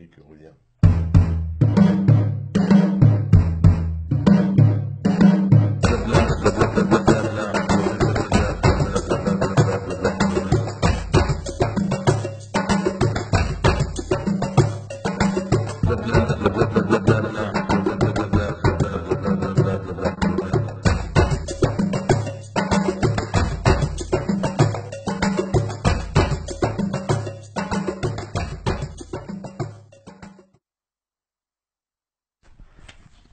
Patrick revient.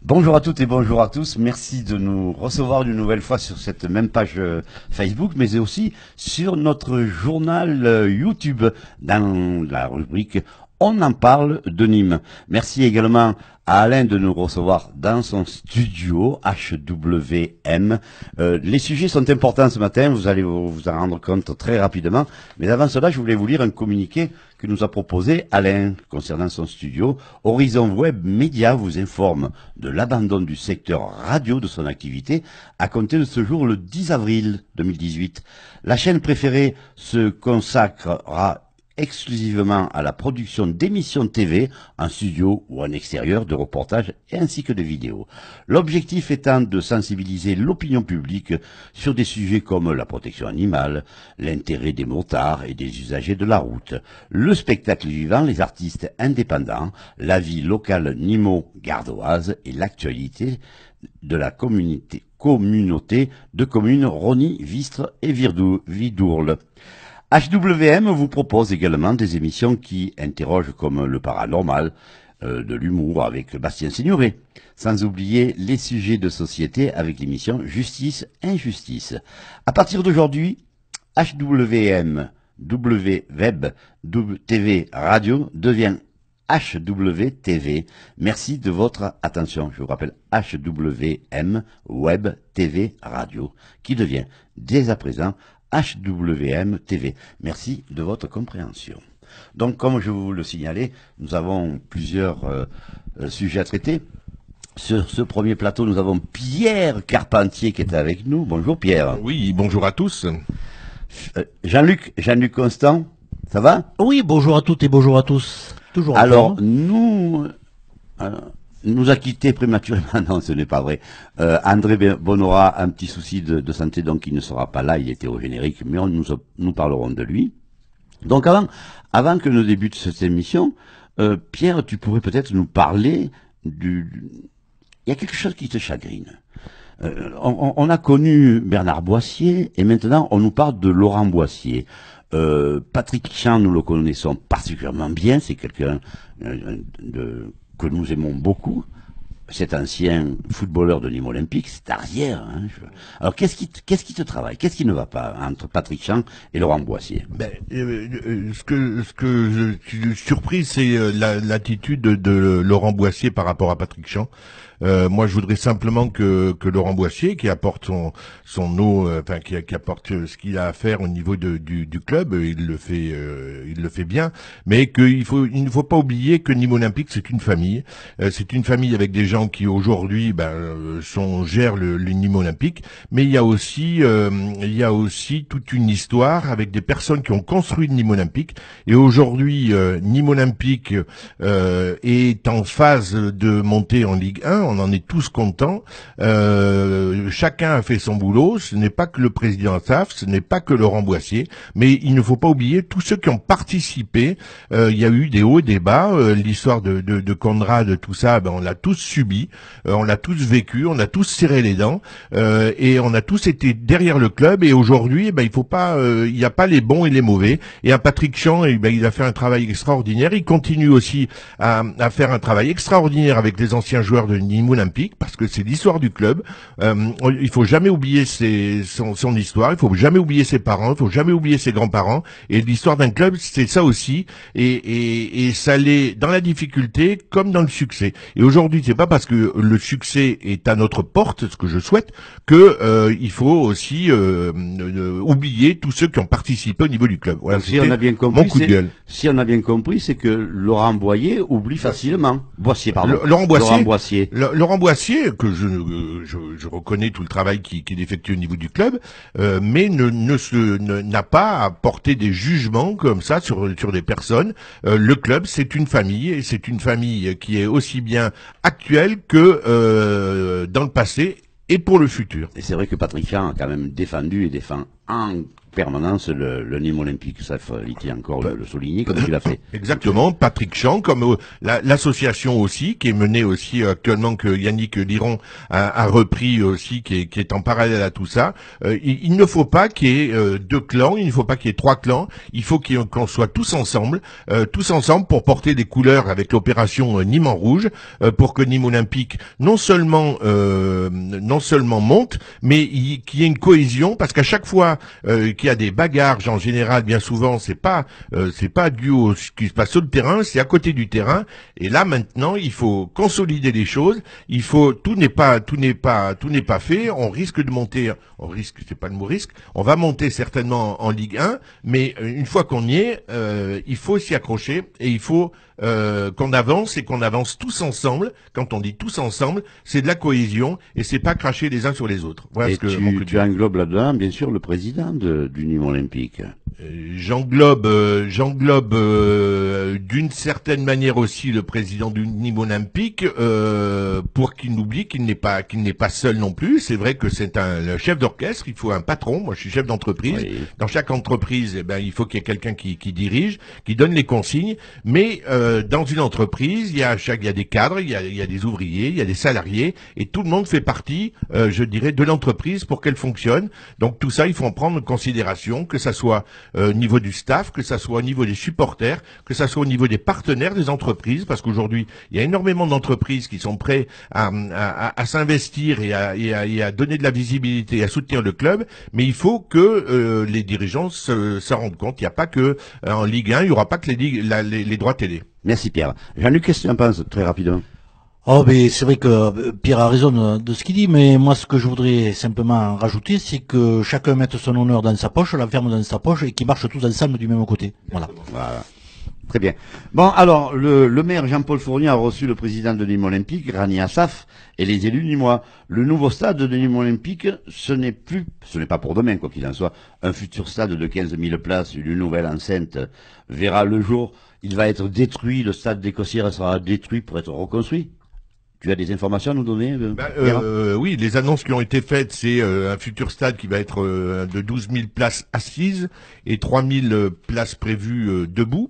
Bonjour à toutes et bonjour à tous. Merci de nous recevoir une nouvelle fois sur cette même page Facebook, mais aussi sur notre journal YouTube dans la rubrique On en parle de Nîmes. Merci également à Alain de nous recevoir dans son studio HWM. Les sujets sont importants ce matin, vous allez vous en rendre compte très rapidement. Mais avant cela, je voulais vous lire un communiqué que nous a proposé Alain concernant son studio. Horizon Web Média vous informe de l'abandon du secteur radio de son activité à compter de ce jour le 10 avril 2018. La chaîne préférée se consacrera exclusivement à la production d'émissions TV en studio ou en extérieur, de reportages ainsi que de vidéos. L'objectif étant de sensibiliser l'opinion publique sur des sujets comme la protection animale, l'intérêt des motards et des usagers de la route, le spectacle vivant, les artistes indépendants, la vie locale nimo-gardoise et l'actualité de la communauté de communes Rosny, Vistre et Vidourle. HWM vous propose également des émissions qui interrogent comme le paranormal, de l'humour avec Bastien Signoret, sans oublier les sujets de société avec l'émission Justice Injustice. À partir d'aujourd'hui, HWM Web TV Radio devient HWTV. Merci de votre attention. Je vous rappelle HWM Web TV Radio qui devient dès à présent HWM TV. Merci de votre compréhension. Donc, comme je vous le signalais, nous avons plusieurs sujets à traiter. Sur ce premier plateau, nous avons Pierre Carpentier qui est avec nous. Bonjour Pierre. Oui, bonjour à tous. Jean-Luc Constant, ça va? Oui, bonjour à toutes et bonjour à tous. Toujours en Alors, forme. nous a quitté prématurément, non, ce n'est pas vrai. André Bonora a un petit souci de santé, donc il ne sera pas là, il était au générique, mais nous parlerons de lui. Donc avant que nous débute cette émission, Pierre, tu pourrais peut-être nous parler il y a quelque chose qui te chagrine. On a connu Bernard Boissier, et maintenant on nous parle de Laurent Boissier. Patrick Champ, nous le connaissons particulièrement bien, c'est quelqu'un que nous aimons beaucoup, cet ancien footballeur de Nîmes Olympique, c'est arrière. Hein, Alors qu'est-ce qui te travaille? Qu'est-ce qui ne va pas entre Patrick Champ et Laurent Boissier? Ce que je suis surpris, c'est l'attitude de Laurent Boissier par rapport à Patrick Champ. Moi, je voudrais simplement que Laurent Boissier, qui apporte son eau, qui apporte ce qu'il a à faire au niveau du club, il le fait bien, mais il ne faut pas oublier que Nîmes Olympique, c'est une famille avec des gens qui aujourd'hui, gèrent le Nîmes Olympique, mais il y a aussi toute une histoire avec des personnes qui ont construit le Nîmes Olympique, et aujourd'hui, Nîmes Olympique est en phase de montée en Ligue 1. On en est tous contents. Chacun a fait son boulot. Ce n'est pas que le président SAF, ce n'est pas que Laurent Boissier, mais il ne faut pas oublier tous ceux qui ont participé. Il y a eu des hauts et des bas. L'histoire de Conrad, tout ça, on l'a tous subi, on l'a tous vécu, on a tous serré les dents, et on a tous été derrière le club. Et aujourd'hui, il faut pas, il n'y a pas les bons et les mauvais. Et à Patrick Champ, il a fait un travail extraordinaire. Il continue aussi à faire un travail extraordinaire avec les anciens joueurs de Nîmes Olympique, parce que c'est l'histoire du club. Il faut jamais oublier son histoire, il faut jamais oublier ses parents, il faut jamais oublier ses grands-parents, et l'histoire d'un club, c'est ça aussi, et ça l'est dans la difficulté comme dans le succès. Et aujourd'hui, c'est pas parce que le succès est à notre porte, ce que je souhaite, que il faut aussi oublier tous ceux qui ont participé au niveau du club. Voilà, si on a bien compris, mon coup de gueule. Si on a bien compris, c'est que Laurent Boissier oublie facilement. Boissier, pardon. Laurent Boissier. Laurent Boissier, que je reconnais tout le travail qu'il effectue au niveau du club, mais n'a pas à porter des jugements comme ça sur des personnes. Le club, c'est une famille, et c'est une famille qui est aussi bien actuelle que dans le passé et pour le futur. Et c'est vrai que Patrick Chan a quand même défendu et défend en permanence le Nîmes Olympique. Ça, il tient encore le souligner comme tu l'as fait. Exactement, Patrick Chan, comme l'association aussi, qui est menée aussi actuellement, que Yannick Liron a repris aussi, qui est en parallèle à tout ça. Il ne faut pas qu'il y ait deux clans, il ne faut pas qu'il y ait trois clans, il faut qu'on soit tous ensemble pour porter des couleurs avec l'opération Nîmes en rouge, pour que Nîmes Olympique non seulement monte, mais qu'il y ait une cohésion, parce qu'à chaque fois qu'il y a des bagarres, en général, bien souvent, c'est pas dû à ce qui se passe sur le terrain, c'est à côté du terrain. Et là, maintenant, il faut consolider les choses. Tout n'est pas fait. C'est pas le mot risque. On va monter certainement en Ligue 1, mais une fois qu'on y est, il faut s'y accrocher et il faut qu'on avance et qu'on avance tous ensemble. Quand on dit tous ensemble, c'est de la cohésion et c'est pas cracher les uns sur les autres. Voilà et ce que tu englobes là-dedans, bien sûr, le président du Nîmes Olympique. J'englobe d'une certaine manière aussi le président du Nîmes Olympique, pour qu'il n'oublie qu'il n'est pas seul non plus. C'est vrai que c'est le chef d'orchestre, il faut un patron. Moi, je suis chef d'entreprise. Oui. Dans chaque entreprise, il faut qu'il y ait quelqu'un qui dirige, qui donne les consignes. Mais dans une entreprise, il y a des cadres, il y a des ouvriers, il y a des salariés, et tout le monde fait partie, je dirais, de l'entreprise pour qu'elle fonctionne. Donc tout ça, il faut en prendre en considération, que ça soit au niveau du staff, que ça soit au niveau des supporters, que ça soit au niveau des partenaires des entreprises, parce qu'aujourd'hui, il y a énormément d'entreprises qui sont prêtes à s'investir et à donner de la visibilité, à soutenir le club, mais il faut que les dirigeants se rendent compte. Il n'y a pas que en Ligue 1, il n'y aura pas que les droits télé. Merci Pierre. Jean-Luc, qu'est-ce que tu en penses très rapidement? Oh, mais c'est vrai que Pierre a raison de ce qu'il dit, mais moi, ce que je voudrais simplement rajouter, c'est que chacun mette son honneur dans sa poche, l'enferme dans sa poche, et qu'ils marchent tous ensemble du même côté. Voilà. Très bien. Bon, alors, le maire Jean-Paul Fournier a reçu le président de Nîmes Olympique, Rani Assaf, et les élus nîmois. Le nouveau stade de Nîmes Olympique, ce n'est pas pour demain, quoi qu'il en soit, un futur stade de 15 000 places, une nouvelle enceinte verra le jour. Il va être détruit, le stade d'Écossière sera détruit pour être reconstruit. Tu as des informations à nous donner? Oui, les annonces qui ont été faites, c'est un futur stade qui va être de 12 000 places assises et 3 000 places prévues debout.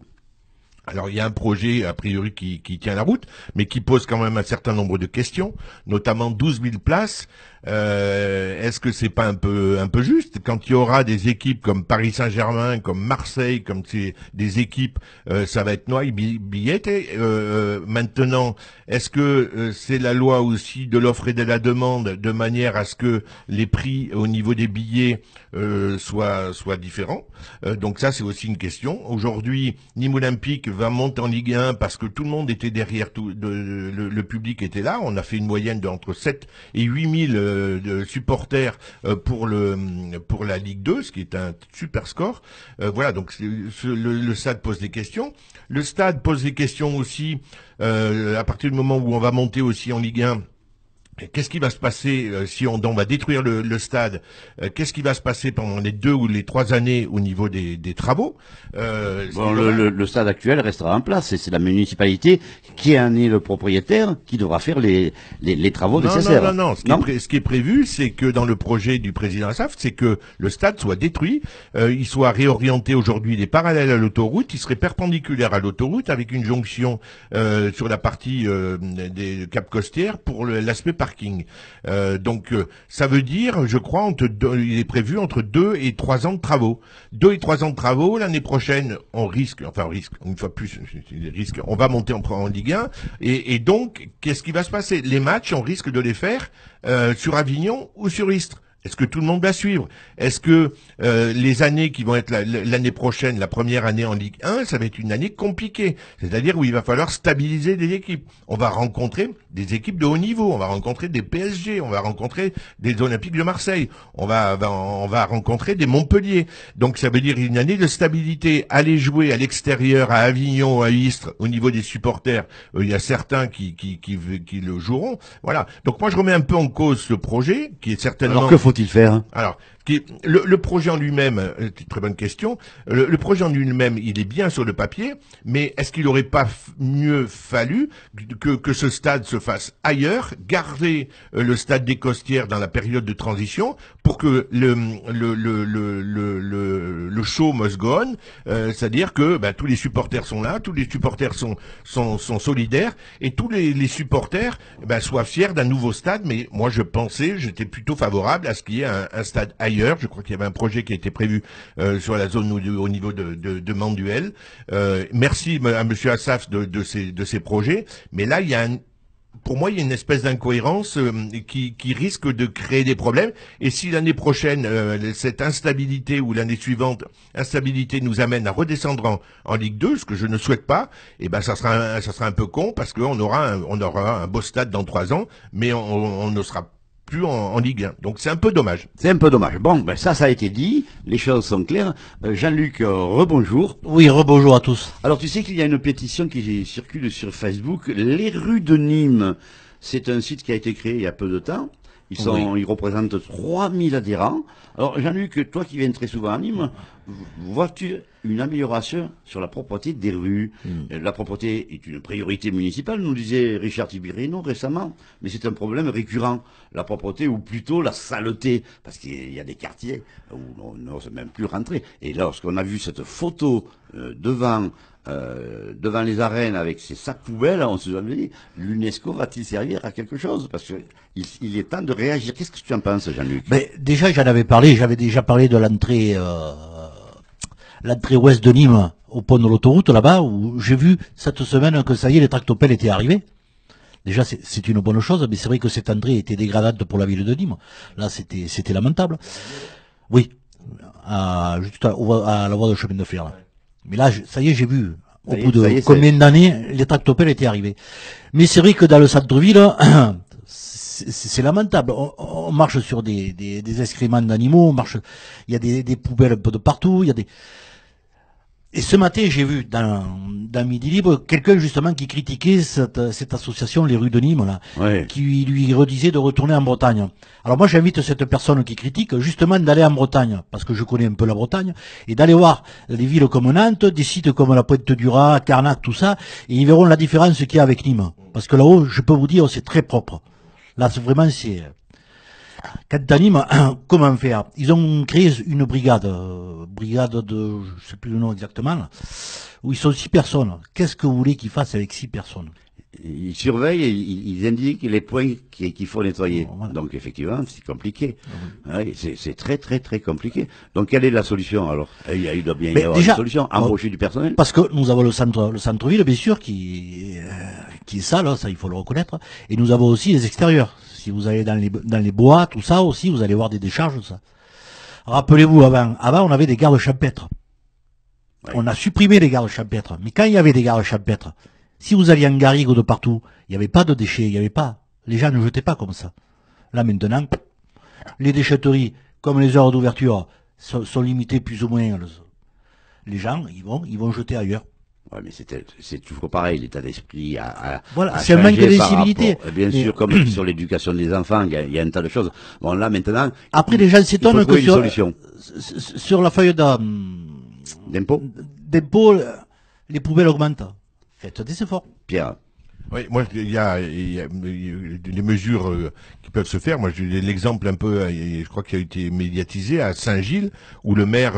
Alors il y a un projet a priori qui tient la route, mais qui pose quand même un certain nombre de questions, notamment 12 000 places. Est-ce que c'est pas un peu juste quand il y aura des équipes comme Paris Saint-Germain, comme Marseille, comme des équipes, ça va être noyé billetté. Maintenant, est-ce que c'est la loi aussi de l'offre et de la demande, de manière à ce que les prix au niveau des billets soient différents. Donc ça, c'est aussi une question. Aujourd'hui, Nîmes Olympique va monter en Ligue 1 parce que tout le monde était derrière, le public était là. On a fait une moyenne d'entre 7 et 8 000 de supporters pour la Ligue 2, ce qui est un super score. Voilà, donc le stade pose des questions. Le stade pose des questions aussi à partir du moment où on va monter aussi en Ligue 1. Qu'est-ce qui va se passer si on va détruire le stade? Qu'est-ce qui va se passer pendant les 2 ou les 3 années au niveau des travaux? Le stade actuel restera en place et c'est la municipalité qui en est le propriétaire qui devra faire les travaux nécessaires. Non. Ce qui est prévu, c'est que dans le projet du président Assaf, c'est que le stade soit détruit, il soit réorienté. Aujourd'hui, il est parallèle à l'autoroute, il serait perpendiculaire à l'autoroute avec une jonction sur la partie des Cap Costières pour l'aspect parking. Donc ça veut dire, je crois, il est prévu entre 2 et 3 ans de travaux. 2 et 3 ans de travaux. L'année prochaine, on risque, une fois plus, on va monter en Ligue 1. Et donc, qu'est-ce qui va se passer? Les matchs, on risque de les faire sur Avignon ou sur Istres. Est-ce que tout le monde va suivre? Est-ce que les années qui vont être l'année prochaine, la première année en Ligue 1, ça va être une année compliquée. C'est-à-dire où il va falloir stabiliser des équipes. On va rencontrer des équipes de haut niveau, on va rencontrer des PSG, on va rencontrer des Olympiques de Marseille, on va rencontrer des Montpellier. Donc ça veut dire une année de stabilité. Aller jouer à l'extérieur, à Avignon, à Istres, au niveau des supporters, il y a certains qui le joueront. Voilà. Donc moi je remets un peu en cause ce projet qui est certainement... Alors que faut-il faire? Alors, le projet en lui-même, c'est une très bonne question. Le projet en lui-même, il est bien sur le papier, mais est-ce qu'il n'aurait pas mieux fallu que ce stade se fasse ailleurs, garder le stade des Costières dans la période de transition pour que le show must go on, c'est-à-dire que tous les supporters sont là, tous les supporters sont solidaires et tous les supporters soient fiers d'un nouveau stade. Mais moi, j'étais plutôt favorable à ce qu'il y ait un stade ailleurs. Je crois qu'il y avait un projet qui a été prévu sur la zone au niveau de Manduel. Merci à Monsieur Assaf de ces projets. Mais là, pour moi, il y a une espèce d'incohérence qui risque de créer des problèmes. Et si l'année prochaine, cette instabilité ou l'année suivante, instabilité nous amène à redescendre en Ligue 2, ce que je ne souhaite pas, ça sera un peu con parce qu'on aura un beau stade dans 3 ans, mais on ne sera plus en Ligue 1. Donc c'est un peu dommage. C'est un peu dommage. Bon, ça a été dit, les choses sont claires. Jean-Luc, rebonjour. Oui, rebonjour à tous. Alors tu sais qu'il y a une pétition qui circule sur Facebook, Les Rues de Nîmes. C'est un site qui a été créé il y a peu de temps. Ils représentent 3000 adhérents. Alors Jean-Luc, toi qui viens très souvent à Nîmes, vois-tu une amélioration sur la propreté des rues? La propreté est une priorité municipale, nous disait Richard Tibirino récemment, mais c'est un problème récurrent. La propreté, ou plutôt la saleté, parce qu'il y a des quartiers où on n'ose même plus rentrer. Et lorsqu'on a vu cette photo devant les arènes avec ces sacs poubelles, on se dit, l'UNESCO va-t-il servir à quelque chose? Parce que il est temps de réagir. Qu'est-ce que tu en penses, Jean-Luc? Déjà, j'avais déjà parlé de l'entrée ouest de Nîmes, au pont de l'autoroute, là-bas, où j'ai vu cette semaine que ça y est, les tractopelles étaient arrivés. Déjà, c'est une bonne chose, mais c'est vrai que cette entrée était dégradante pour la ville de Nîmes. Là, c'était lamentable. Oui. Juste à la voie de chemin de fer, là. Mais là, ça y est, j'ai vu, au bout de combien d'années, les tractopelles étaient arrivés. Mais c'est vrai que dans le centre-ville, c'est lamentable. On marche sur des excréments d'animaux, il y a des poubelles un peu de partout, Et ce matin, j'ai vu dans Midi Libre quelqu'un justement qui critiquait cette association Les Rues de Nîmes là, qui lui redisait de retourner en Bretagne. Alors moi, j'invite cette personne qui critique justement d'aller en Bretagne, parce que je connais un peu la Bretagne, et d'aller voir des villes comme Nantes, des sites comme la Pointe-du-Raz, Carnac, tout ça, et ils verront la différence qu'il y a avec Nîmes. Parce que là-haut, je peux vous dire, c'est très propre. Là, c'est quant à Nîmes, comment faire? Ils ont créé une brigade de, je sais plus le nom exactement, là, où ils sont 6 personnes. Qu'est-ce que vous voulez qu'ils fassent avec 6 personnes? Ils surveillent et ils indiquent les points qu'il faut nettoyer. Voilà. Donc effectivement, c'est compliqué. Oui, c'est très très très compliqué. Donc quelle est la solution alors? Il doit bien y avoir une solution. Embaucher du personnel. Parce que nous avons le centre-ville, bien sûr, qui est sale, ça il faut le reconnaître. Et nous avons aussi les extérieurs. Si vous allez dans les bois, tout ça aussi, vous allez voir des décharges, tout ça. Rappelez-vous, avant on avait des gardes champêtres. Ouais. On a supprimé les gardes champêtres. Mais quand il y avait des gardes champêtres, si vous alliez en garrigue ou de partout, il n'y avait pas de déchets, il n'y avait pas. Les gens ne jetaient pas comme ça. Là maintenant, les déchetteries, comme les heures d'ouverture, sont limitées plus ou moins. Les gens, ils vont jeter ailleurs. Ouais, mais c'est toujours pareil, l'état d'esprit voilà, c'est un manque de civilité. Bien sûr, comme sur l'éducation des enfants, il y a un tas de choses. Bon, là, maintenant. Après, les gens s'étonnent que sur la feuille d'impôt, les poubelles augmentent. Faites des efforts. Pierre. Oui, moi, il y a des mesures qui peuvent se faire. Moi, j'ai l'exemple un peu, je crois qu'il a été médiatisé à Saint-Gilles, où le maire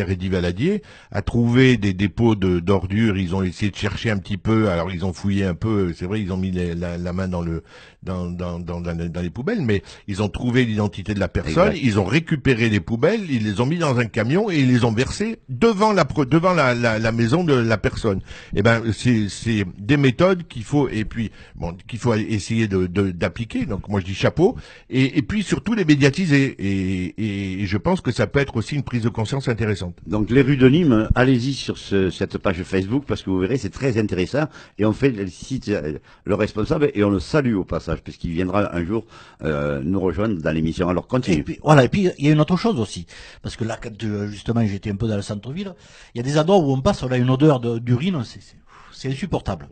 Eddy Valadier a trouvé des dépôts d'ordures. Ils ont essayé de chercher un petit peu. Alors, ils ont fouillé un peu. C'est vrai, ils ont mis la main dans les poubelles, mais ils ont trouvé l'identité de la personne. Exact. Ils ont récupéré les poubelles, ils les ont mis dans un camion et ils les ont versées devant la maison de la personne. Eh ben, c'est des méthodes méthode qu'il faut, et puis bon, qu'il faut essayer d'appliquer. Donc moi je dis chapeau, et puis surtout les médiatiser. Et je pense que ça peut être aussi une prise de conscience intéressante. Donc les rues de Nîmes, allez-y sur cette page Facebook parce que vous verrez c'est très intéressant et on félicite le responsable et on le salue au passage puisqu'il viendra un jour nous rejoindre dans l'émission. Alors continue. Et puis, voilà, et puis il y a une autre chose aussi, parce que là, quand justement j'étais un peu dans le centre-ville, il y a des endroits où on passe, on a une odeur d'urine, c'est insupportable.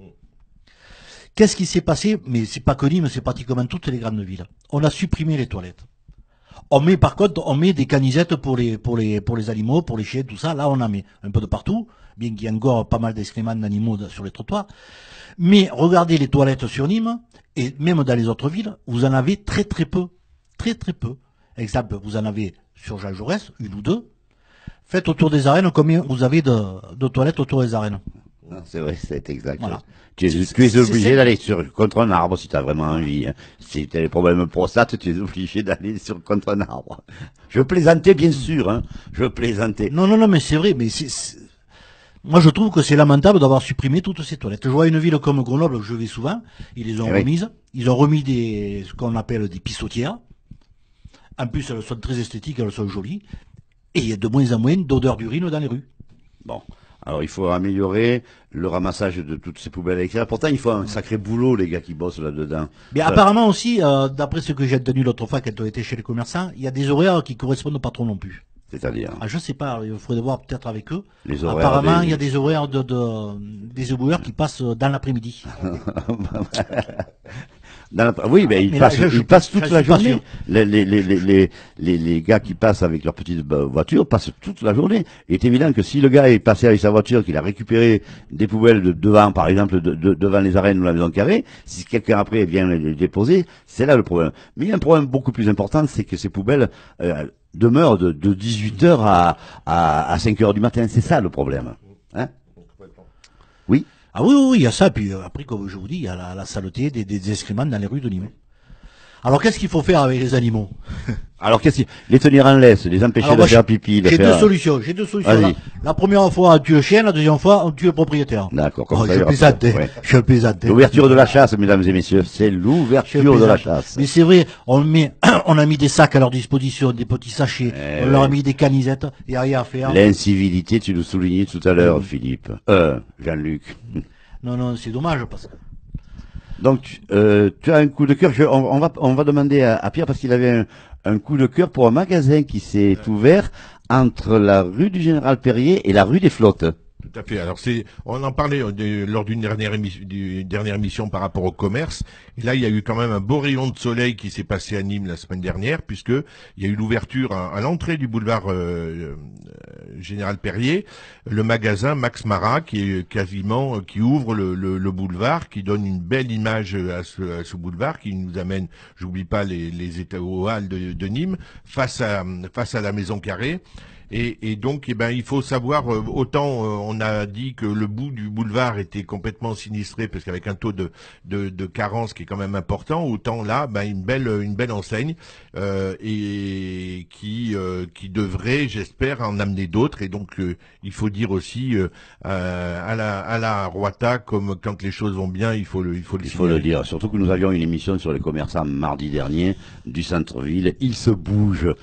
Qu'est-ce qui s'est passé? Mais c'est pas que Nîmes, c'est pratiquement toutes les grandes villes. On a supprimé les toilettes. Par contre, on met des canisettes pour les animaux, pour les chiens, tout ça. Là, on en met un peu de partout, bien qu'il y ait encore pas mal d'excréments d'animaux sur les trottoirs. Mais regardez les toilettes sur Nîmes, et même dans les autres villes, vous en avez très très peu. Très très peu. Exemple, vous en avez sur Jean Jaurès, une ou deux. Faites autour des arènes combien vous avez de toilettes autour des arènes. Non, c'est vrai, c'est exact. Voilà. Tu es obligé d'aller contre un arbre si tu as vraiment envie. Hein. Si tu as des problèmes de prostate, tu es obligé d'aller contre un arbre. Je plaisantais, bien sûr. Hein. Je plaisantais. Non, mais c'est vrai. Mais moi, je trouve que c'est lamentable d'avoir supprimé toutes ces toilettes. Je vois une ville comme Grenoble, où je vais souvent, ils les ont remises. Ils ont remis ce qu'on appelle des pissotières. En plus, elles sont très esthétiques, elles sont jolies. Et il y a de moins en moins d'odeur d'urine dans les rues. Bon. Alors, il faut améliorer le ramassage de toutes ces poubelles, etc. Pourtant, il faut un sacré boulot, les gars qui bossent là-dedans. Mais apparemment aussi, d'après ce que j'ai entendu l'autre fois quand on était chez les commerçants, il y a des horaires qui correspondent pas trop non plus. C'est-à-dire je sais pas, il faudrait voir peut-être avec eux. Les horaires apparemment, il y a des horaires des éboueurs qui passent dans l'après-midi. Oui, mais ils passent toute la journée. Les gars qui passent avec leur petite voiture passent toute la journée. Il est évident que si le gars est passé avec sa voiture, qu'il a récupéré des poubelles devant, par exemple, devant les arènes ou la maison carrée, si quelqu'un après vient les déposer, c'est là le problème. Mais il y a un problème beaucoup plus important, c'est que ces poubelles demeurent de 18h à 5h du matin. C'est ça le problème. Hein? Oui. Ah oui, il y a ça. Puis après, comme je vous dis, il y a la saleté des excréments dans les rues de Nîmes. Alors, qu'est-ce qu'il faut faire avec les animaux? Alors, les tenir en laisse, les empêcher de faire pipi, J'ai deux solutions. La première fois, on tue le chien, la deuxième fois, on tue le propriétaire. D'accord. Je plaisante. L'ouverture de la chasse, mesdames et messieurs, c'est l'ouverture de la chasse. Mais c'est vrai, on a mis des sacs à leur disposition, des petits sachets, on leur a mis des canisettes, il n'y a rien à faire. L'incivilité, tu le soulignais tout à l'heure, Philippe. Jean-Luc. Non, c'est dommage parce que. Donc, tu as un coup de cœur. On va demander à Pierre parce qu'il avait un coup de cœur pour un magasin qui s'est ouvert entre la rue du Général Perrier et la rue des Flottes. Tout à fait. Alors on en parlait lors d'une dernière émission par rapport au commerce. Et là, il y a eu quand même un beau rayon de soleil qui s'est passé à Nîmes la semaine dernière, puisque il y a eu l'ouverture à l'entrée du boulevard Général Perrier, le magasin Max Mara qui ouvre le boulevard, qui donne une belle image à ce boulevard, qui nous amène, j'oublie pas les états aux halles de Nîmes, face à la Maison Carrée. Et donc, il faut savoir, autant on a dit que le bout du boulevard était complètement sinistré, parce qu'avec un taux de carence qui est quand même important, autant là, une belle enseigne, et qui devrait, j'espère, en amener d'autres. Et donc, il faut dire aussi à la Roita, comme quand les choses vont bien, il faut le dire. Surtout que nous avions une émission sur les commerçants mardi dernier du centre-ville. Ils se bougent.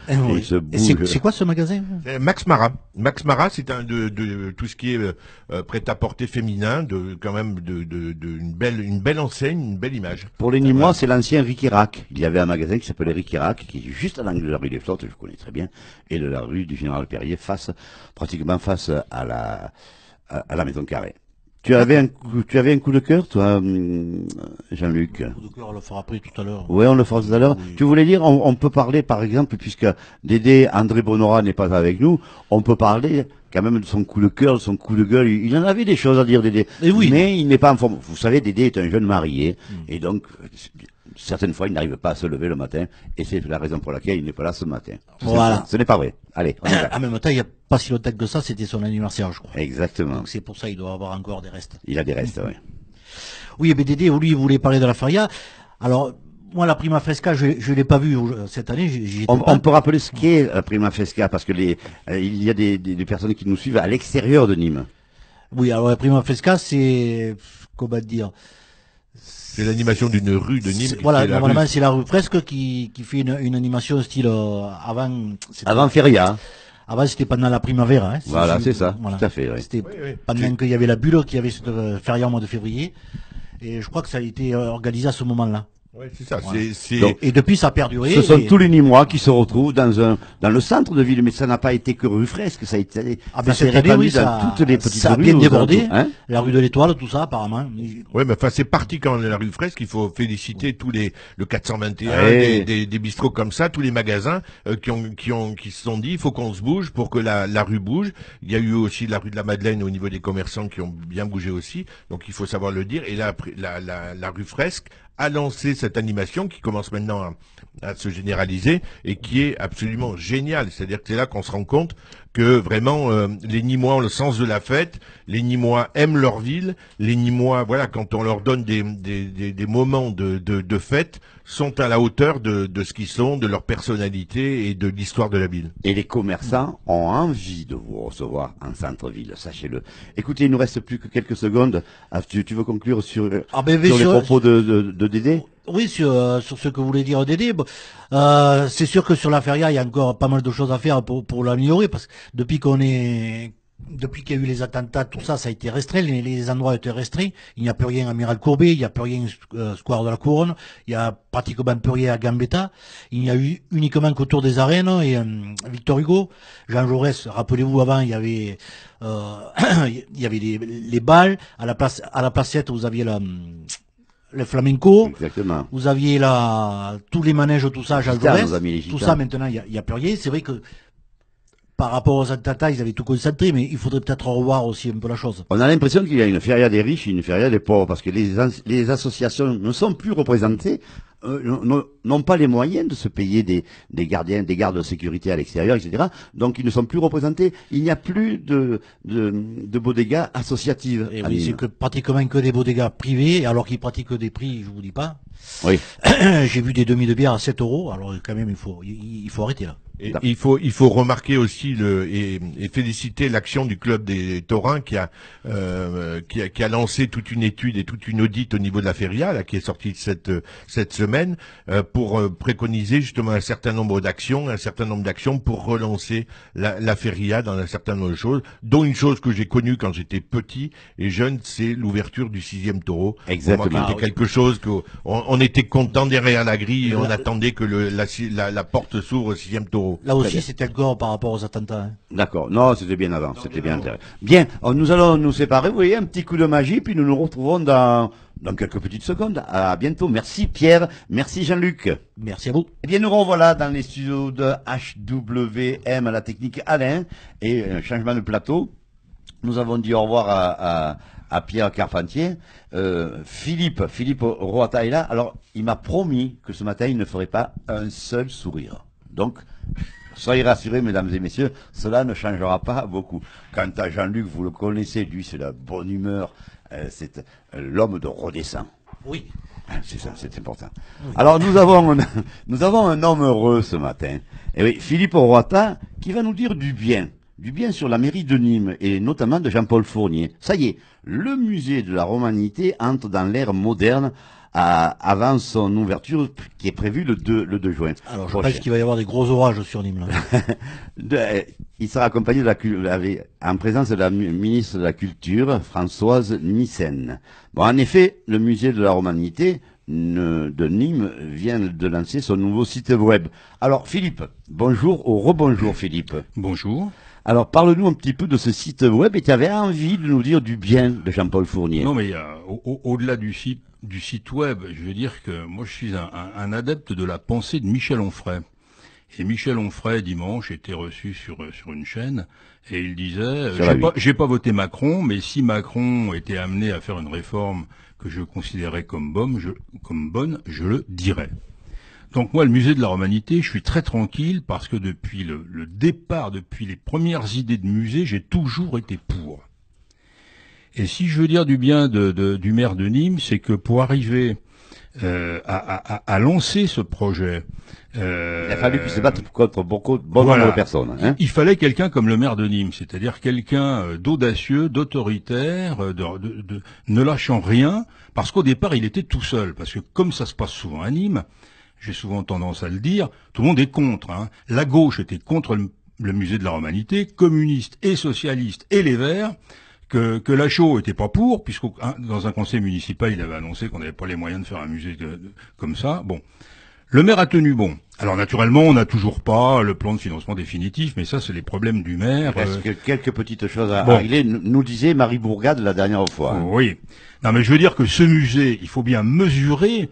C'est quoi ce magasin? Max Mara. Max Mara, c'est un de tout ce qui est prêt-à-porter féminin, une belle enseigne, une belle image. Pour les Nîmois, c'est l'ancien Ricky Rack. Il y avait un magasin qui s'appelait Ricky Rack, qui est juste à l'angle de la rue des Flottes, je connais très bien, et de la rue du Général Perrier, pratiquement face à la Maison Carrée. Tu avais un coup de cœur, toi, Jean-Luc? Un coup de cœur, on le fera après tout à l'heure. Oui, on le fera tout à l'heure. Oui. Tu voulais dire, on peut parler, par exemple, puisque Dédé, André Bonora n'est pas avec nous, on peut parler quand même de son coup de cœur, de son coup de gueule. Il en avait des choses à dire, Dédé. Et oui. Mais il n'est pas en forme. Vous savez, Dédé est un jeune marié, et donc, certaines fois, il n'arrive pas à se lever le matin, et c'est la raison pour laquelle il n'est pas là ce matin. Voilà. Ce n'est pas vrai. Allez, on y va. En même temps, il n'y a pas si longtemps que ça, c'était son anniversaire, je crois. Exactement. Donc c'est pour ça qu'il doit avoir encore des restes. Il a des restes, oui. Oui, mais Dédé, lui, il voulait parler de la feria. Alors, moi, la Prima Fresca, je l'ai pas vue cette année. On peut rappeler ce qu'est la Prima Fresca, parce que il y a des personnes qui nous suivent à l'extérieur de Nîmes. Oui, alors la Prima Fresca, c'est, comment dire, C'est l'animation d'une rue de Nîmes. Voilà, qui est la normalement rue. c'est la rue Fresque qui fait une animation style avant. Avant Feria. Avant c'était pendant la Primavera. Hein, Voilà, c'est ça, tout à fait, oui. C'était Oui, oui. pendant qu'il y avait la bulle, qu'il y avait cette feria au mois de février. Et je crois que ça a été organisé à ce moment-là. Ouais, c'est ça. Voilà. Donc, Et depuis ça a perduré. ce sont et- tous les Nîmois qui se retrouvent dans le centre de ville, mais ça n'a pas été que rue Fresque, ça a été, Ah ça ben s'est cette année, répandu oui, dans toutes les petites ça a rues. bien aux débordé. alentours, hein. La rue de l'Étoile, tout ça, apparemment. Ouais, mais enfin, c'est particulièrement la rue Fresque. Il faut féliciter tous le 421, Ouais. des bistrots comme ça, tous les magasins qui se sont dit, il faut qu'on se bouge pour que la rue bouge. Il y a eu aussi la rue de la Madeleine au niveau des commerçants qui ont bien bougé aussi. Donc, il faut savoir le dire. Et là, la rue Fresque a lancé cette animation qui commence maintenant à se généraliser et qui est absolument géniale. C'est-à-dire que c'est là qu'on se rend compte que vraiment les Nîmois ont le sens de la fête, les Nîmois aiment leur ville, les Nîmois, voilà, quand on leur donne des moments de fête, sont à la hauteur de ce qu'ils sont, de leur personnalité et de l'histoire de la ville. Et les commerçants ont envie de vous recevoir en centre-ville, sachez-le. Écoutez, il nous reste plus que quelques secondes. Ah, tu veux conclure sur les propos de Dédé? Oui, sur ce que voulait dire Dédé, bon, c'est sûr que sur la feria, il y a encore pas mal de choses à faire pour l'améliorer, parce que depuis qu'il y a eu les attentats, tout ça, ça a été restreint, les endroits ont été restreints, il n'y a plus rien à Amiral Courbet, il n'y a plus rien Square de la Couronne, il y a pratiquement plus rien à Gambetta, il n'y a eu uniquement qu'autour des arènes, et Victor Hugo, Jean Jaurès, rappelez-vous avant, il y avait les balles, à la placette, vous aviez le flamenco, Exactement. vous aviez tous les manèges, tout ça, Jean Gitanes, Jaurès, nos amis les tout gitanes. ça maintenant, il y a plus rien, c'est vrai que par rapport aux attentats, ils avaient tout concentré, mais il faudrait peut-être revoir aussi un peu la chose. On a l'impression qu'il y a une feria des riches et une feria des pauvres, parce que les associations ne sont plus représentées, n'ont pas les moyens de se payer des gardiens, des gardes de sécurité à l'extérieur, etc. Donc ils ne sont plus représentés. Il n'y a plus de bodegas associatives. Et à oui, Nîmes. c'est que pratiquement que des bodegas privés, alors qu'ils pratiquent des prix, je vous dis pas. Oui. J'ai vu des demi de bière à 7 euros, alors quand même, il faut arrêter là. Et il faut remarquer aussi et féliciter l'action du club des Taurins qui a lancé toute une étude et toute une audite au niveau de la feria là, qui est sortie cette semaine pour préconiser justement un certain nombre d'actions pour relancer la feria dans un certain nombre de choses, dont une chose que j'ai connue quand j'étais petit et jeune, c'est l'ouverture du 6e taureau. Exactement. Pour moi, qui était quelque chose on était content derrière la grille et on attendait que la porte s'ouvre au 6e taureau. Là aussi, c'était encore par rapport aux attentats. Hein. D'accord. Non, c'était bien avant. C'était bien intéressant. Bien. Nous allons nous séparer. Vous voyez, un petit coup de magie, puis nous nous retrouvons dans quelques petites secondes. À bientôt. Merci Pierre. Merci Jean-Luc. Merci à vous. Eh bien, nous revoilà dans les studios de HWM à la technique Alain et un changement de plateau. Nous avons dit au revoir à Pierre Carpentier. Philippe Roata est là. Alors, il m'a promis que ce matin, il ne ferait pas un seul sourire. Donc, soyez rassurés, mesdames et messieurs, cela ne changera pas beaucoup. Quant à Jean-Luc, vous le connaissez, lui, c'est la bonne humeur, c'est l'homme de redescend. Oui. C'est ça, c'est important. Oui. Alors, nous avons un homme heureux ce matin. Et oui, Philippe Roata, qui va nous dire du bien sur la mairie de Nîmes, et notamment de Jean-Paul Fournier. Ça y est, le musée de la Romanité entre dans l'ère moderne, avant son ouverture qui est prévue le 2 juin. Alors je pense qu'il va y avoir des gros orages sur Nîmes. Il sera accompagné en présence de la ministre de la Culture, Françoise Nyssen. Bon, en effet, le musée de la Romanité de Nîmes vient de lancer son nouveau site web. Alors Philippe, bonjour ou rebonjour Philippe. Bonjour. Alors, parle-nous un petit peu de ce site web, et tu avais envie de nous dire du bien de Jean-Paul Fournier. Non, mais au-delà du site web, je veux dire que moi, je suis un adepte de la pensée de Michel Onfray. Et Michel Onfray, dimanche, était reçu sur une chaîne, et il disait, j'ai pas voté Macron, mais si Macron était amené à faire une réforme que je considérais comme bonne, je le dirais. Donc moi, le musée de la Romanité, je suis très tranquille parce que depuis le départ, depuis les premières idées de musée, j'ai toujours été pour. Et si je veux dire du bien du maire de Nîmes, c'est que pour arriver a lancé ce projet, Il a fallu qu'il se batte contre beaucoup de bon voilà. nombre de personnes. Hein. Il fallait quelqu'un comme le maire de Nîmes, c'est-à-dire quelqu'un d'audacieux, d'autoritaire, ne lâchant rien, parce qu'au départ il était tout seul, parce que comme ça se passe souvent à Nîmes, j'ai souvent tendance à le dire, tout le monde est contre. Hein. La gauche était contre le musée de la Romanité, communistes et socialistes et les Verts, que Lachaud était pas pour, puisque dans un conseil municipal, il avait annoncé qu'on n'avait pas les moyens de faire un musée comme ça. Bon. Le maire a tenu bon. Alors naturellement, on n'a toujours pas le plan de financement définitif, mais ça, c'est les problèmes du maire. Il reste que quelques petites choses à bon. régler, nous disait Marie Bourgade la dernière fois. Oui. Non, mais je veux dire que ce musée, il faut bien mesurer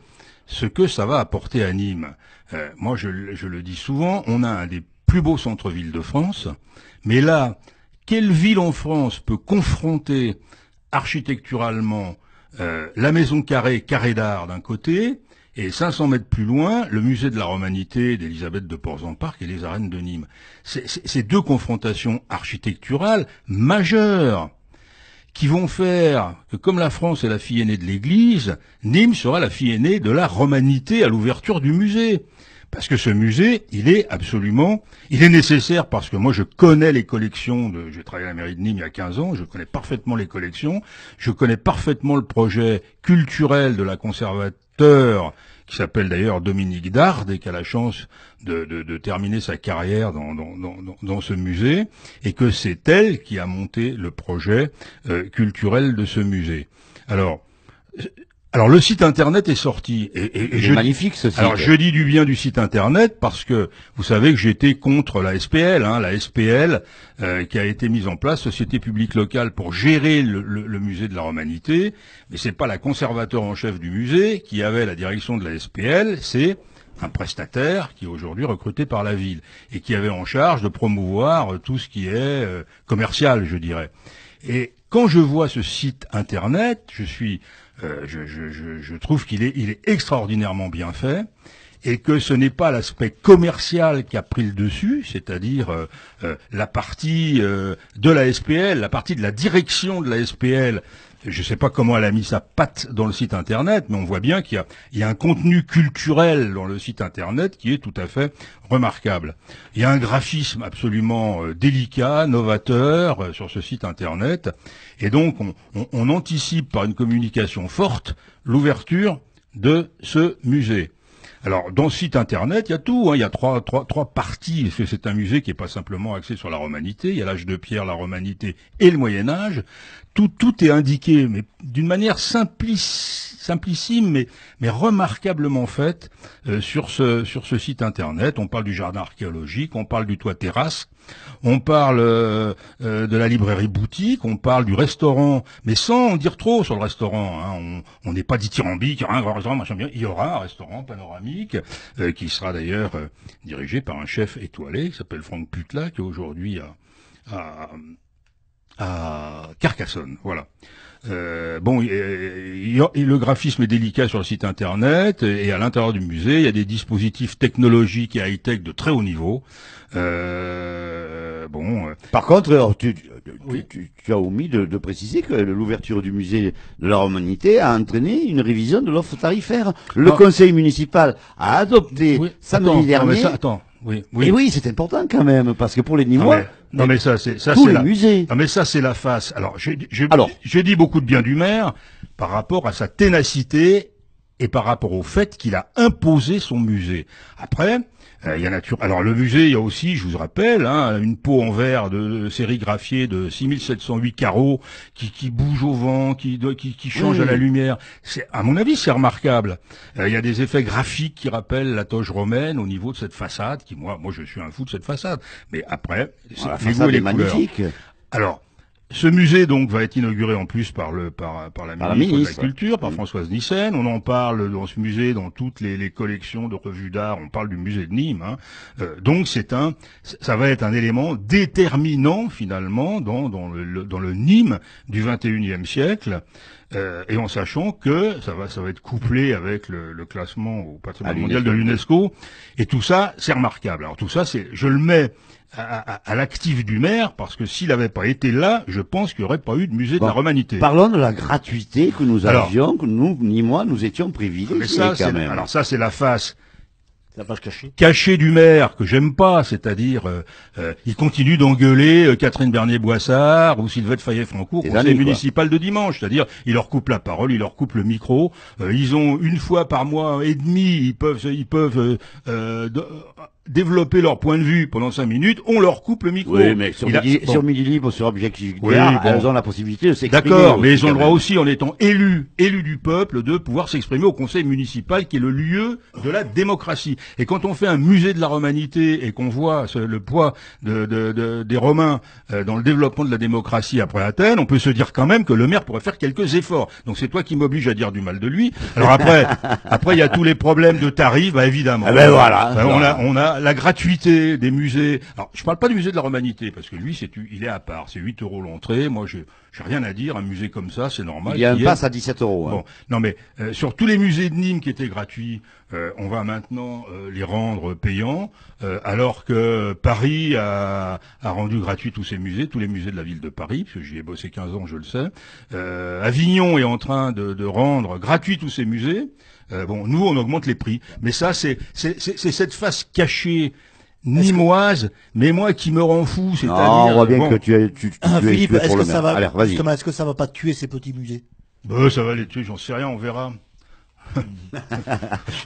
ce que ça va apporter à Nîmes. Moi, je le dis souvent, on a un des plus beaux centres-villes de France, mais là, quelle ville en France peut confronter architecturalement la maison carrée d'art d'un côté, et 500 mètres plus loin, le musée de la Romanité d'Élisabeth de Portzamparc et les arènes de Nîmes. C'est deux confrontations architecturales majeures qui vont faire que, comme la France est la fille aînée de l'Église, Nîmes sera la fille aînée de la Romanité à l'ouverture du musée. Parce que ce musée, il est nécessaire parce que moi je connais les collections j'ai travaillé à la mairie de Nîmes il y a 15 ans, je connais parfaitement les collections, je connais parfaitement le projet culturel de la conservateur qui s'appelle d'ailleurs Dominique Dard et qui a la chance de terminer sa carrière dans ce musée, et que c'est elle qui a monté le projet culturel de ce musée. Alors le site internet est sorti et c'est magnifique ce site. Alors je dis du bien du site internet parce que vous savez que j'étais contre la SPL, la SPL qui a été mise en place, Société publique locale, pour gérer le musée de la Romanité, mais c'est pas la conservateur en chef du musée qui avait la direction de la SPL, c'est un prestataire qui est aujourd'hui recruté par la ville et qui avait en charge de promouvoir tout ce qui est commercial, je dirais. Et quand je vois ce site internet, je trouve qu'il est extraordinairement bien fait, et que ce n'est pas l'aspect commercial qui a pris le dessus, c'est-à-dire la partie de la SPL, la partie de la direction de la SPL. Je ne sais pas comment elle a mis sa patte dans le site internet, mais on voit bien qu'il y a un contenu culturel dans le site internet qui est tout à fait remarquable. Il y a un graphisme absolument délicat, novateur sur ce site internet, et donc on anticipe par une communication forte l'ouverture de ce musée. Alors, dans ce site internet, il y a tout, il y a trois parties, parce que c'est un musée qui n'est pas simplement axé sur la Romanité, il y a l'âge de pierre, la Romanité et le Moyen-Âge. Tout est indiqué, mais d'une manière simplissime, mais remarquablement faite sur ce site internet. On parle du jardin archéologique, on parle du toit terrasse, on parle de la librairie boutique, on parle du restaurant, mais sans en dire trop sur le restaurant. On n'est pas dithyrambique, il y aura un grand restaurant, machin bien. Il y aura un restaurant panoramique qui sera d'ailleurs dirigé par un chef étoilé qui s'appelle Franck Putla, qui est aujourd'hui à Carcassonne, voilà. Le graphisme est délicat sur le site internet, et à l'intérieur du musée, il y a des dispositifs technologiques et high-tech de très haut niveau. Par contre, alors, tu as omis de préciser que l'ouverture du musée de la Romanité a entraîné une révision de l'offre tarifaire. Le conseil municipal a adopté samedi dernier. Oui. Et oui, c'est important quand même, parce que pour les Nîmois, non mais ça c'est musées. Non mais ça c'est la face. Alors je dis beaucoup de bien du maire par rapport à sa ténacité et par rapport au fait qu'il a imposé son musée. Après, il y a Alors le musée, il y a aussi, je vous rappelle, une peau en verre de sérigraphiée de 6708 carreaux qui bouge au vent, qui change à la lumière. À mon avis, c'est remarquable. Il y a des effets graphiques qui rappellent la toge romaine au niveau de cette façade, qui moi je suis un fou de cette façade. Mais après, la façade est magnifique. Alors, ce musée donc va être inauguré en plus par la ministre de la Culture, par Françoise Nyssen. On en parle dans ce musée, dans toutes les collections de revues d'art. On parle du musée de Nîmes. Donc ça va être un élément déterminant finalement dans le Nîmes du XXIe siècle. Et en sachant que ça va être couplé avec le classement au patrimoine mondial de l'UNESCO. Et tout ça, c'est remarquable. Alors tout ça, je le mets à l'actif du maire, parce que s'il n'avait pas été là, je pense qu'il n'y aurait pas eu de musée de la Romanité. Parlons de la gratuité que nous Alors, avions, que nous, ni moi, nous étions privilégiés mais ça, quand même. alors ça, c'est la face La page cachée. caché du maire que j'aime pas, c'est-à-dire il continue d'engueuler Catherine Bernier-Boissard ou Sylvette Fayet-Francourt au Des conseil amis, quoi. municipal de dimanche, c'est-à-dire il leur coupe la parole, il leur coupe le micro, ils ont une fois par mois et demi, ils peuvent développer leur point de vue pendant 5 minutes, on leur coupe le micro. Oui, mais sur Il a- Midi, bon. sur Midi Libre, sur Objectif Oui, Guerre, bon. elles ont la possibilité de s'exprimer. D'accord, mais aussi, ils ont le quand droit même. aussi, en étant élus du peuple, de pouvoir s'exprimer au conseil municipal, qui est le lieu de la démocratie. Et quand on fait un musée de la romanité et qu'on voit le poids des Romains dans le développement de la démocratie après Athènes, on peut se dire quand même que le maire pourrait faire quelques efforts. Donc c'est toi qui m'oblige à dire du mal de lui. Alors après il y a tous les problèmes de tarifs, bah évidemment. Ah ben voilà. On a la gratuité des musées. Alors, je parle pas du musée de la Romanité, parce que lui, il est à part. C'est 8 € l'entrée. Moi, j'ai rien à dire. Un musée comme ça, c'est normal. Il y a un Qui pass à 17 €. Hein. Bon, non mais sur tous les musées de Nîmes qui étaient gratuits, on va maintenant les rendre payants, alors que Paris a rendu gratuit tous ses musées, tous les musées de la ville de Paris, parce que j'y ai bossé 15 ans, je le sais. Avignon est en train de rendre gratuit tous ses musées. Bon, nous on augmente les prix, mais ça c'est cette face cachée nîmoise, mais moi qui me rend fou, c'est-à-dire. Non, on voit bien bon, que tu es Philippe, pour est-ce le que ça maire. va, Allez, vas-y. justement, est-ce que ça va pas tuer ces petits musées? ça va les tuer, j'en sais rien, on verra.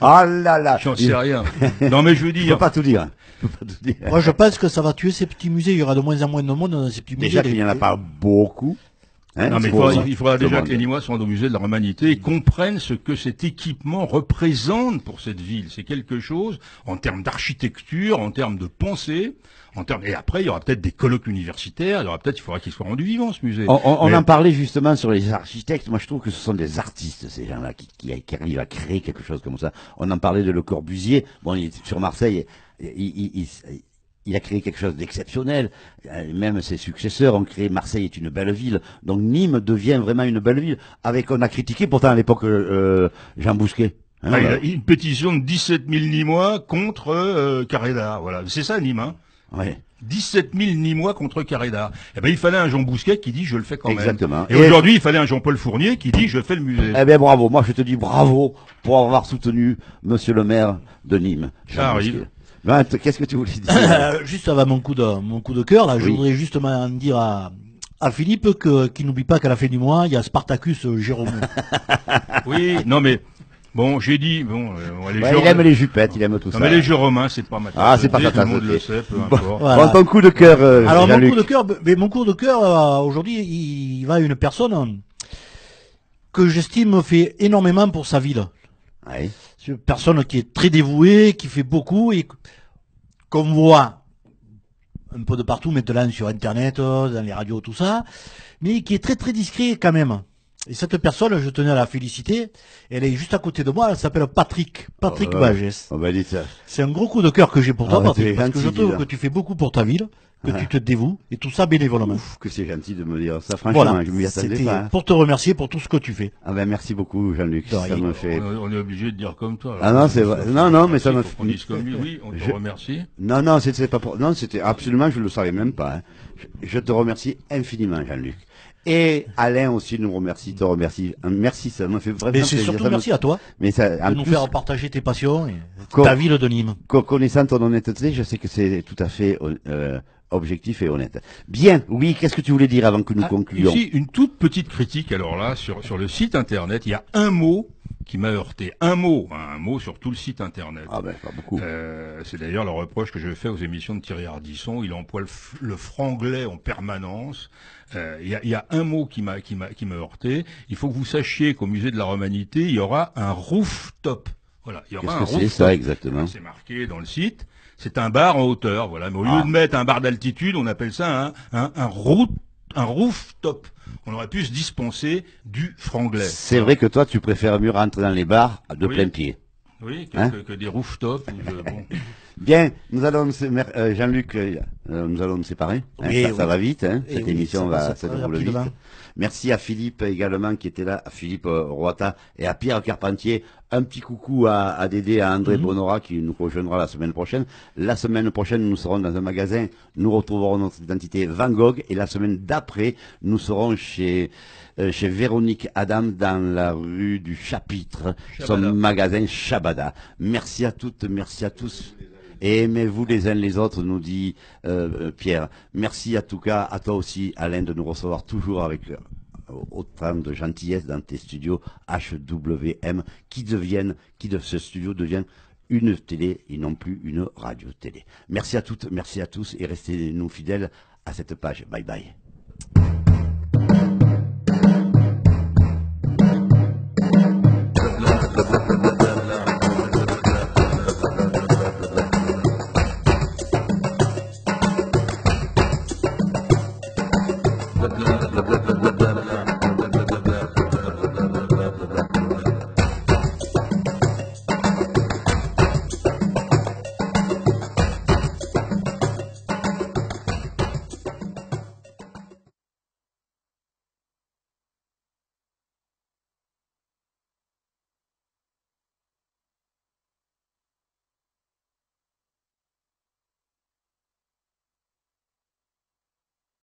Ah là là. J'en sais rien. Non mais je veux Je peux dire. pas tout dire. Je peux pas tout dire. Moi, je pense que ça va tuer ces petits musées. Il y aura de moins en moins de monde dans ces petits musées. Déjà qu'il n'y en a pas beaucoup. Hein, Non, mais c'est pour ça. il faudra Tout le déjà monde. que les Nîmois soient au musée de la Romanité et comprennent ce que cet équipement représente pour cette ville. C'est quelque chose en termes d'architecture, en termes de pensée, et après il y aura peut-être des colloques universitaires, il faudra qu'il soit rendu vivant ce musée. On Mais- en parlait justement sur les architectes. Moi, je trouve que ce sont des artistes, ces gens-là, qui arrivent à créer quelque chose comme ça. On en parlait de Le Corbusier. Bon, il est sur Marseille, il a créé quelque chose d'exceptionnel. Même ses successeurs ont créé Marseille est une belle ville. Donc Nîmes devient vraiment une belle ville. On a critiqué pourtant à l'époque Jean Bousquet. Hein, Ah, il voilà. a une pétition de 17 000 Nîmois contre Carré d'Art. Voilà, c'est ça Nîmes. Hein. Ouais. 17 000 Nîmois contre Carré d'Art. Eh ben il fallait un Jean Bousquet qui dit je le fais quand même. Exactement. Et aujourd'hui il fallait un Jean-Paul Fournier qui dit je fais le musée. Eh bien, bravo. Moi, je te dis bravo pour avoir soutenu Monsieur le maire de Nîmes. Jean Ça arrive. Bousquet. Ben, qu'est-ce que tu voulais dire? Juste avant mon coup de cœur, là, je Oui. voudrais justement dire à Philippe qu'il n'oublie pas qu'à la fin du mois, il y a Spartacus Jérôme. Oui, non mais bon, j'ai dit les Ouais, jeux il aime les jupettes, il aime tout non, ça. mais les jeux romains, c'est pas ma tasse Ah, c'est de pas thé, ta tout le tasse monde de le thé. sait, peu Bon. importe. Voilà. Bon, ton coup de cœur, Alors mon Jean-Luc. coup de cœur, mon coup de cœur aujourd'hui, il va à une personne que j'estime fait énormément pour sa ville. Ouais. C'est une personne qui est très dévouée, qui fait beaucoup et qu'on voit un peu de partout maintenant sur Internet, dans les radios, tout ça, mais qui est très très discret quand même. Et cette personne, je tenais à la féliciter, elle est juste à côté de moi, elle s'appelle Patrick Bagès. On va dire ça. C'est un gros coup de cœur que j'ai pour toi, Ah, Patrick, t'es parce que je gentil, trouve là. que tu fais beaucoup pour ta ville, que Ouais. tu te dévoues, et tout ça bénévolement. Ouf, que c'est gentil de me dire ça. Franchement, Voilà, je m'y attendais c'était pas. Hein. pour te remercier pour tout ce que tu fais. Ah ben, merci beaucoup, Jean-Luc. De Ça rien. me fait... On est obligé de dire comme toi. Ah non, c'est vrai. Non, non, mais ça me Faut qu'on dise comme lui, oui, on te Je- remercie. Non, non, c'était pas pour... Non, c'était absolument, je le savais même pas. Hein. Je te remercie infiniment, Jean-Luc. Et Alain aussi nous remercie, te remercie. Merci, ça me fait vraiment Mais c'est plaisir. surtout Ça me- merci à toi Mais ça, en de nous plus, faire partager tes passions et Co- ta ville de Nîmes. connaissant ton honnêteté, je sais que c'est tout à fait objectif et honnête. Bien, oui, qu'est-ce que tu voulais dire avant que nous Ah, concluions? Ici, une toute petite critique, alors là, sur le site internet, il y a un mot qui m'a heurté. Un mot sur tout le site internet. Ah ben, pas beaucoup. C'est d'ailleurs le reproche que je fais aux émissions de Thierry Ardisson. Il emploie le franglais en permanence. Il y a un mot qui m'a heurté. Il faut que vous sachiez qu'au musée de la Romanité, il y aura un rooftop. Voilà, il y aura Qu'est-ce un que c'est rooftop. ça exactement? C'est marqué dans le site. C'est un bar en hauteur, voilà. Mais au lieu de mettre un bar d'altitude, on appelle ça un rooftop. On aurait pu se dispenser du franglais. C'est vrai que toi, tu préfères mieux rentrer dans les bars de Oui. plein pied. Oui, Hein que des rooftops. Bon. Bien, nous allons Jean-Luc, nous allons nous séparer. Hein, Oui, ça va vite, hein, Et cette oui, émission ça va passe se très dérouler vite. rapidement. Merci à Philippe également qui était là, à Philippe Roata et à Pierre Carpentier. Un petit coucou à Dédé, à André Bonora qui nous rejoindra la semaine prochaine. La semaine prochaine, nous serons dans un magasin, nous retrouverons notre identité Van Gogh et la semaine d'après, nous serons chez Véronique Adam dans la rue du Chapitre, son magasin Shabada. Merci à toutes, merci à tous. Et aimez-vous les uns les autres, nous dit Pierre. Merci à tout cas, à toi aussi, Alain, de nous recevoir toujours avec autant de gentillesse dans tes studios HWM, qui de ce studio deviennent une télé et non plus une radio-télé. Merci à toutes, merci à tous et restez nous fidèles à cette page. Bye bye.